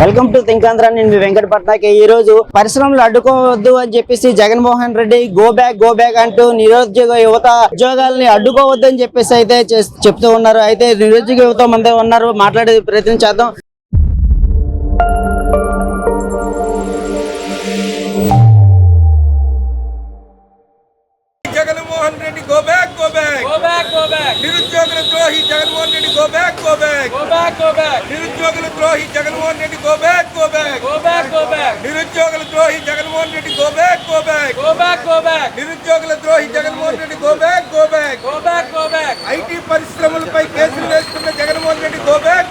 Welcome to think Andhra. నేను మీ వెంకట పట్నాయక్. ఈ రోజు పరిశ్రమలు అడ్డుకోవద్దు అని చెప్పేసి జగన్మోహన్ రెడ్డి గో బ్యాక్ అంటూ నిరుద్యోగ యువత ఉద్యోగాలని అడ్డుకోవద్దు అని చెప్పేసి అయితే చెప్తూ ఉన్నారు. అయితే నిరుద్యోగ యువత మందే ఉన్నారు, మాట్లాడే ప్రయత్నం చేద్దాం. జగన్మోహన్ రెడ్డి గో బ్యాక్ నిరుద్యోగుల ద్రోహి జగన్మోహన్ రెడ్డి గో బ్యాక్ నిరుద్యోగుల ద్రోహి జగన్మోహన్ రెడ్డి గో బ్యాక్ నిరుద్యోగుల ద్రోహి జగన్మోహన్ రెడ్డి గో బ్యాక్ నిరుద్యోగుల ద్రోహి Jaganmohan Reddy go back IT పరిశ్రమలపై కేసులు వేస్తున్న జగన్మోహన్ రెడ్డి గో బ్యాక్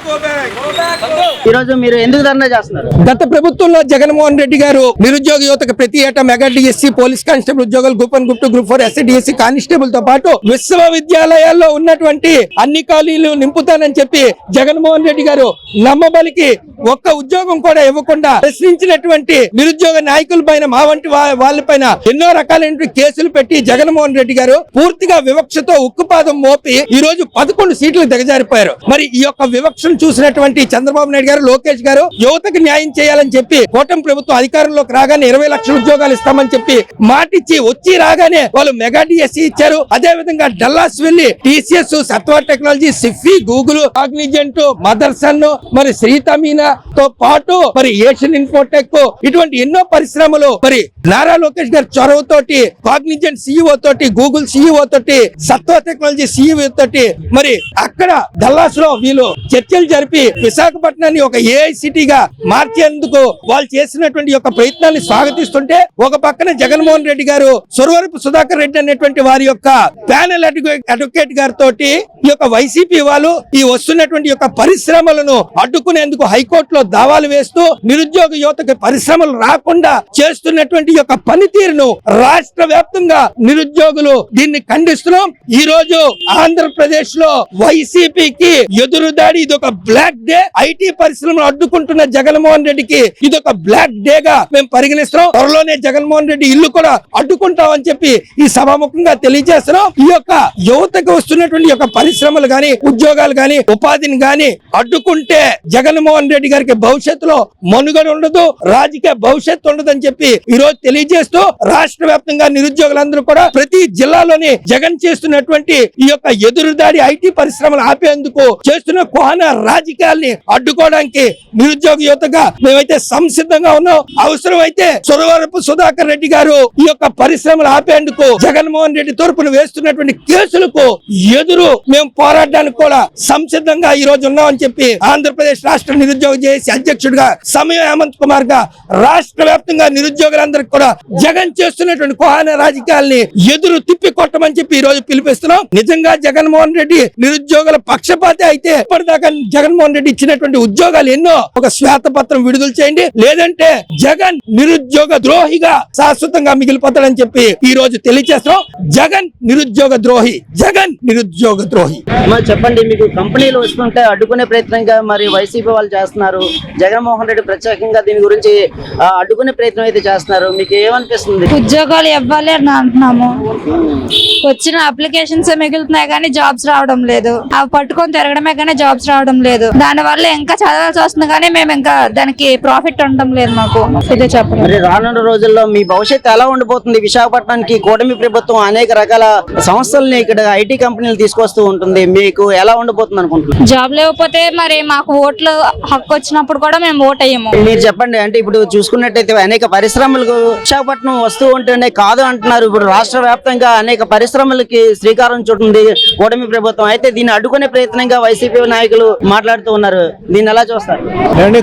ఈ రోజు మీరు ఎందుకు ధర్నా చేస్తున్నారు? గత ప్రభుత్వంలో జగన్మోహన్ రెడ్డి గారు నిరుద్యోగ యువతకు ప్రతి ఏటా మెగా డిఎస్సి, పోలీస్ కానిస్టేబుల్ ఉద్యోగాలు, group 1, group 2, group 4, SC DSC constable తో పాటు విశ్వవిద్యాలయాల్లో ఉన్నటువంటి అన్ని ఖాళీలు నింపుతానని చెప్పి జగన్మోహన్ రెడ్డి గారు నమ్మబలికి ఒక్క ఉద్యోగం కూడా ఇవ్వకుండా ప్రశ్నించినటువంటి నిరుద్యోగ నాయకుల పైన, మా వంటి వాళ్ళ పైన ఎన్నో రకాలైన కేసులు పెట్టి జగన్మోహన్ రెడ్డి గారు పూర్తిగా వివక్షతో ఉక్కుపాదం మోపి ఈ రోజు 11 సీట్లు దిగజారిపోయారు. మరి ఈ యొక్క వివక్షను చూసినటువంటి చంద్రబాబు నాయుడు గారు, లోకేష్ గారు యువతకు న్యాయం చేయాలని చెప్పి కూటమి ప్రభుత్వం అధికారంలోకి రాగానే 20 లక్షల ఉద్యోగాలు ఇస్తామని చెప్పి మాటిచ్చి వచ్చి రాగానే వాళ్ళు మెగా డిఎస్సి ఇచ్చారు. అదే విధంగా డల్లాస్ వెళ్లి TCS, Sattva technology, Sify, Google, Cognizant, Motherson, మరి శ్రీతమీనా తో పాటు మరి ఏషియన్ ఇన్ఫోటెక్ ఇటువంటి ఎన్నో పరిశ్రమలు మరి నారా లోకేష్ గారి చొరవతోటి, కాగ్నిజెంట్ సిఇఓ తోటి, గూగుల్ సిఇఓ తోటి, సత్వా టెక్నాలజీ సిఇఓ తోటి మరి అక్కడ డల్లాస్ లో వీళ్ళు చర్చలు జరిపి విశాఖపట్నాన్ని ఒక ఏఐ సిటీగా మార్చేందుకు వాళ్ళు చేసినటువంటి యొక్క ప్రయత్నాన్ని స్వాగతిస్తుంటే, ఒక పక్కన జగన్మోహన్ రెడ్డి గారు సురవరపు సుధాకర్ రెడ్డి అనేటువంటి వారి యొక్క ప్యానెల్ అడ్వకేట్ గారితో ఈ యొక్క వైసీపీ వాళ్ళు ఈ వస్తున్నటువంటి యొక్క పరిశ్రమలను అడ్డుకునేందుకు హైకోర్టులో దావాలు వేస్తూ నిరుద్యోగ యువతకు పరిశ్రమలు రాకుండా చేస్తున్నటువంటి యొక్క పనితీరును రాష్ట్ర వ్యాప్తంగా నిరుద్యోగులు దీన్ని ఖండిస్తున్నాం. ఈ రోజు ఆంధ్రప్రదేశ్ లో వైసీపీకి ఎదురుదాడి, ఇది ఒక బ్లాక్ డే. ఐటీ పరిశ్రమలు అడ్డుకుంటున్న జగన్మోహన్ రెడ్డికి ఇది ఒక బ్లాక్ డే గా మేము పరిగణిస్తున్నాం. త్వరలోనే జగన్మోహన్ రెడ్డి ఇల్లు కూడా అడ్డుకుంటామని చెప్పి ఈ సభాముఖంగా తెలియజేస్తున్నాం. ఈ యొక్క యువతకు వస్తున్నటువంటి యొక్క పరిశ్రమలు గాని, ఉద్యోగాలు గాని, ఉపాధిని గాని అడ్డుకుంటే జగన్మోహన్ రెడ్డి గారికి భవిష్యత్తులో మనుగడ ఉండదు, రాజకీయ భవిష్యత్తు ఉండదని చెప్పి ఈ రోజు తెలియజేస్తూ రాష్ట్ర వ్యాప్తంగా నిరుద్యోగులందరూ కూడా ప్రతి జిల్లాలోని జగన్ చేస్తున్నటువంటి ఈ యొక్క ఎదురుదాడి ఐటీ పరిశ్రమలు ఆపేందుకు చేస్తున్న కుహన రాజకీయాల్ని అడ్డుకోవడానికి నిరుద్యోగ యువతగా మేమైతే సంసిద్ధంగా ఉన్నాం. అవసరమైతే సురవరపు సుధాకర్ రెడ్డి గారు ఈ యొక్క పరిశ్రమలు ఆపేందుకు జగన్మోహన్ రెడ్డి తరపున వేస్తున్నటువంటి కేసులకు ఎదురు మేము పోరాడడానికి కూడా సంసిద్ధంగా ఈ రోజు ఉన్నామని చెప్పి ఆంధ్రప్రదేశ్ రాష్ట్ర నిరుద్యోగ జేఏసీ అధ్యక్షుడిగా సమయం హేమంత్ కుమార్ గా రాష్ట్ర వ్యాప్తంగా నిరుద్యోగులందరికీ కూడా జగన్ చేస్తున్నటువంటి కుహాన రాజకీయాల్ని ఎదురు తిప్పి కొట్టమని చెప్పి ఈ రోజు పిలిపిస్తున్నాం. నిజంగా జగన్మోహన్ రెడ్డి నిరుద్యోగుల పక్షపాతి అయితే ఇప్పటిదాకా జగన్మోహన్ రెడ్డి ఇచ్చినటువంటి ఉద్యోగాలు ఎన్నో ఒక శ్వేతపత్రం విడుదల చేయండి, లేదంటే జగన్ నిరుద్యోగ ద్రోహిగా శాశ్వతంగా మిగిలిపోతాడని చెప్పి ఈ రోజు తెలియజేస్తున్నాం. జగన్ నిరుద్యోగ ద్రోహి, జగన్ నిరుద్యోగ ద్రోహి. మరి చెప్పండి, మీకు కంపెనీలు వస్తుంటే అడ్డుకునే ప్రయత్నంగా మరి వైసీపీ వాళ్ళు చేస్తున్నారు, జగన్మోహన్ రెడ్డి ప్రత్యేకంగా దీని గురించి అడ్డుకునే ప్రయత్నం అయితే చేస్తున్నారు. మీకు ఏమనిపిస్తుంది? ఉద్యోగాలు ఇవ్వాలి అని అంటున్నాము, వచ్చిన అప్లికేషన్స్ మిగులుతున్నాయి కానీ జాబ్స్ రావడం లేదు. అవి పట్టుకొని తిరగడమే కానీ జాబ్స్ రావడం లేదు. దాని వల్ల ఇంకా చదవాల్సి వస్తుంది కానీ మేము ఇంకా దానికి ప్రాఫిట్ ఉండడం లేదు. మాకు ఇదే చెప్పండి. మరి రానున్న రోజుల్లో మీ భవిష్యత్తు ఎలా ఉండిపోతుంది? విశాఖపట్నానికి కూటమి ప్రభుత్వం అనేక రకాల సంస్థల్ని ఇక్కడ ఐటీ కంపెనీలు తీసుకొస్తూ ఉంటుంది, మీకు ఎలా ఉండిపోతుంది అనుకుంటున్నారు? జాబ్ లేకపోతే మరి మాకు ఓట్లు హక్కు వచ్చినప్పుడు కూడా మేము ఓట్ అయ్యాము. మీరు చెప్పండి. అంటే ఇప్పుడు చూసుకున్నట్టయితే అనేక పరిశ్రమలకు విశాఖపట్నం వస్తూ ఉంటేనే కాదు అంటున్నారు. ఇప్పుడు రాష్ట్ర వ్యాప్తంగా అనేక పరిశ్రమలకి శ్రీకారం చుట్టింది కూటమి ప్రభుత్వం. అయితే దీన్ని అడ్డుకునే ప్రయత్నంగా వైసీపీ నాయకులు మాట్లాడుతూ ఉన్నారు. దీన్ని ఎలా చూస్తారు?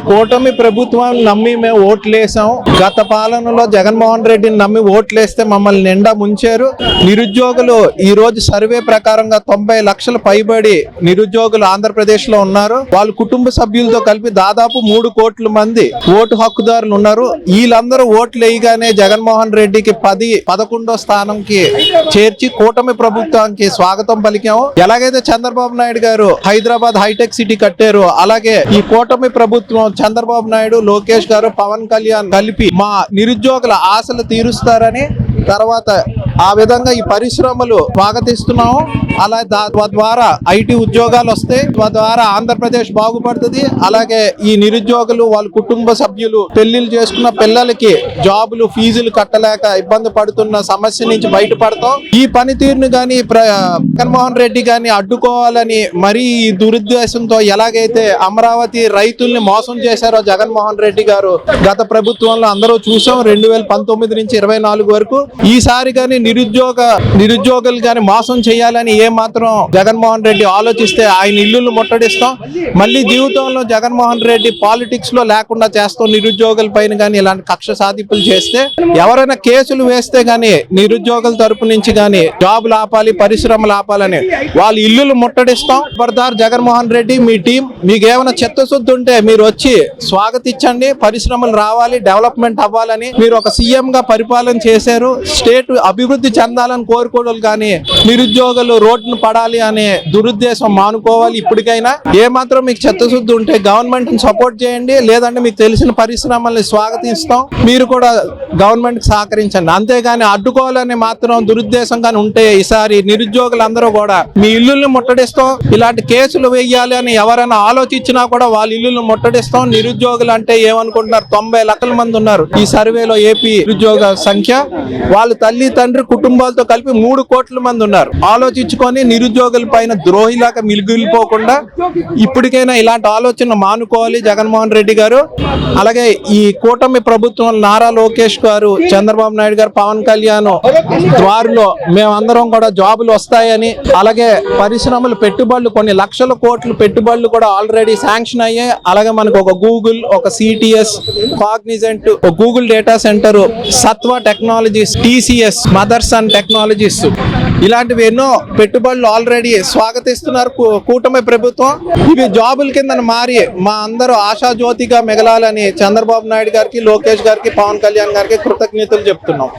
కూటమి ప్రభుత్వం నమ్మి మేము ఓట్లేసాం. గత పాలనలో జగన్మోహన్ రెడ్డిని నమ్మి ఓట్లేస్తే మమ్మల్ని నిండా ముంచారు. నిరుద్యోగులు ఈ రోజు సర్వే ప్రకారంగా 90 లక్షల పైబడి నిరుద్యోగులు ఆంధ్రప్రదేశ్ లో ఉన్నారు. వాళ్ళ కుటుంబ సభ్యులతో కలిపి దాదాపు 3 కోట్ల మంది ఓటు హక్కుదారులు ఉన్నారు. వీళ్ళందరూ ఓట్లు వేయగానే జగన్మోహన్ రెడ్డికి 11వ స్థానంకి చేర్చి కూటమి ప్రభుత్వానికి స్వాగతం పలికాము. ఎలాగైతే చంద్రబాబు నాయుడు గారు హైదరాబాద్ హైటెక్ సిటీ కట్టారు, అలాగే ఈ కూటమి ప్రభుత్వం చంద్రబాబు నాయుడు, లోకేష్ గారు, పవన్ కళ్యాణ్ కలిపి మా నిరుద్యోగుల ఆశలు తీరుస్తారని, తర్వాత ఆ విధంగా ఈ పరిశ్రమలు స్వాగతిస్తున్నాము. అలా ద్వారా ఐటీ ఉద్యోగాలు వస్తాయి, ద్వారా ఆంధ్రప్రదేశ్ బాగుపడుతుంది. అలాగే ఈ నిరుద్యోగులు వాళ్ళ కుటుంబ సభ్యులు పెళ్లిళ్ళు చేసుకున్న పిల్లలకి జాబులు ఫీజులు కట్టలేక ఇబ్బంది పడుతున్న సమస్య నుంచి బయటపడతాం. ఈ పనితీరును గాని జగన్మోహన్ రెడ్డి గాని అడ్డుకోవాలని మరీ ఈ దురుద్దేశంతో ఎలాగైతే అమరావతి రైతుల్ని మోసం చేశారో జగన్మోహన్ రెడ్డి గారు గత ప్రభుత్వంలో అందరూ చూసాం. 2019 నుంచి 24 వరకు ఈసారి గాని నిరుద్యోగులు గాని మోసం చేయాలని ఏ మాత్రం జగన్మోహన్ రెడ్డి ఆలోచిస్తే ఆయన ఇల్లులు ముట్టడిస్తాం. మళ్ళీ జీవితంలో జగన్మోహన్ రెడ్డి పాలిటిక్స్ లో లేకుండా చేస్తాం. నిరుద్యోగుల పైన గాని ఇలాంటి కక్ష సాధింపులు చేస్తే, ఎవరైనా కేసులు వేస్తే గాని నిరుద్యోగుల తరపు నుంచి గాని జాబులు ఆపాలి, పరిశ్రమలు ఆపాలని వాళ్ళ ఇల్లులు ముట్టడిస్తాం. బర్దార్ జగన్మోహన్ రెడ్డి, మీ టీం మీకు ఏమైనా చిత్తశుద్ధి ఉంటే మీరు వచ్చి స్వాగతించండి. పరిశ్రమలు రావాలి, డెవలప్మెంట్ అవ్వాలని మీరు ఒక సీఎం గా పరిపాలన చేశారు. స్టేట్ అభివృద్ధి చెందాలని కోరుకోవడం కానీ నిరుద్యోగులు రోడ్డును పడాలి అనే దురుద్దేశం మానుకోవాలి. ఇప్పటికైనా ఏమాత్రం మీకు చిత్తశుద్ధి ఉంటే గవర్నమెంట్ ని సపోర్ట్ చేయండి, లేదంటే మీకు తెలిసిన పరిశ్రమల్ని స్వాగతిస్తాం. మీరు కూడా గవర్నమెంట్ కి సహకరించండి. అంతేగాని అడ్డుకోవాలని మాత్రం దురుద్దేశం కానీ ఉంటే ఈసారి నిరుద్యోగులందరూ కూడా మీ ఇల్లుల్ని ముట్టడిస్తాం. ఇలాంటి కేసులు వేయాలి అని ఎవరైనా ఆలోచించినా కూడా వాళ్ళ ఇల్లులను ముట్టడిస్తాం. నిరుద్యోగులు అంటే ఏమనుకుంటున్నారు? 90 లక్షల మంది ఉన్నారు ఈ సర్వేలో. ఏపీ నిరుద్యోగ సంఖ్య వాళ్ళ తల్లి తండ్రి కుటుంబాలతో కలిపి 3 కోట్ల మంది ఉన్నారు. ఆలోచించుకొని నిరుద్యోగుల పైన ద్రోహిలాగా మిగిలిపోకుండా ఇప్పటికైనా ఇలాంటి ఆలోచన మానుకోవాలి జగన్మోహన్ రెడ్డి గారు. అలాగే ఈ కూటమి ప్రభుత్వం నారా లోకేష్ గారు, చంద్రబాబు నాయుడు గారు, పవన్ కళ్యాణ్ ద్వారిలో మేమందరం కూడా జాబులు వస్తాయని, అలాగే పరిశ్రమలు పెట్టుబడులు కొన్ని లక్షల కోట్ల పెట్టుబడులు కూడా ఆల్రెడీ శాంక్షన్ అయ్యాయి. అలాగే మనకు ఒక గూగుల్, ఒక CTS, Cognizant, Google data centre, సత్వ టెక్నాలజీస్, టీసీఎస్, మదర్సన్ టెక్నాలజీస్ ఇలాంటివి ఎన్నో పెట్టుబడులు ఆల్రెడీ స్వాగతిస్తున్నారు కూటమి ప్రభుత్వం. ఇవి జాబుల కింద మారి మా అందరూ ఆశాజ్యోతిగా మిగలాలని చంద్రబాబు నాయుడు గారికి, లోకేష్ గారికి, పవన్ కళ్యాణ్ గారికి కృతజ్ఞతలు చెప్తున్నాం.